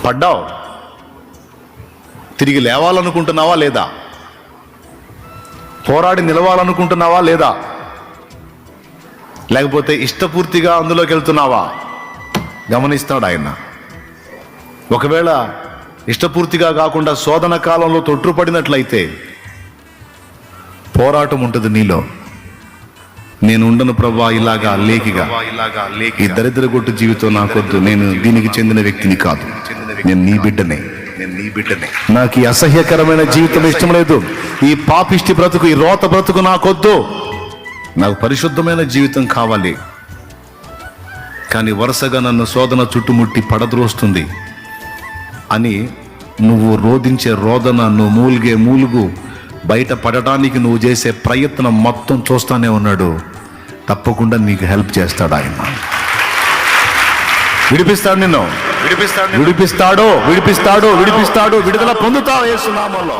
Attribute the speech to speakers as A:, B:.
A: పడ్డావు, తిరిగి లేవాలనుకుంటున్నావా లేదా? పోరాడి నిలవాలనుకుంటున్నావా లేదా? లేకపోతే ఇష్టపూర్తిగా అందులోకి వెళ్తున్నావా? గమనిస్తాడు ఆయన. ఒకవేళ ఇష్టపూర్తిగా కాకుండా శోధన కాలంలో తొట్టుపడినట్లయితే పోరాటం ఉంటుంది నీలో. నేను ఉండను ప్రభా ఇలాగా లేకిగా, ఈ దరిద్ర గొట్టు జీవితం నాకొద్దు, నేను దీనికి చెందిన వ్యక్తిని కాదు, నేను నీ బిడ్డనే, నాకు ఈ అసహ్యకరమైన జీవితం ఇష్టం లేదు, ఈ పాపిష్టి బ్రతుకు, ఈ రోత బ్రతుకు నాకొద్దు, నాకు పరిశుద్ధమైన జీవితం కావాలి. కానీ వరుసగా నన్ను శోధన చుట్టుముట్టి పడద్రోస్తుంది అని నువ్వు రోధించే రోదన, నువ్వు మూలిగే మూలుగు, బయట పడటానికి నువ్వు చేసే ప్రయత్నం మొత్తం చూస్తానే ఉన్నాడు. తప్పకుండా నీకు హెల్ప్ చేస్తాడు ఆయన. విడిపిస్తాడు నిన్ను, విడిపిస్తాడు, విడిపిస్తాడు, విడిపిస్తాడు, విడుదల పొందుతావు యేసు నామములో.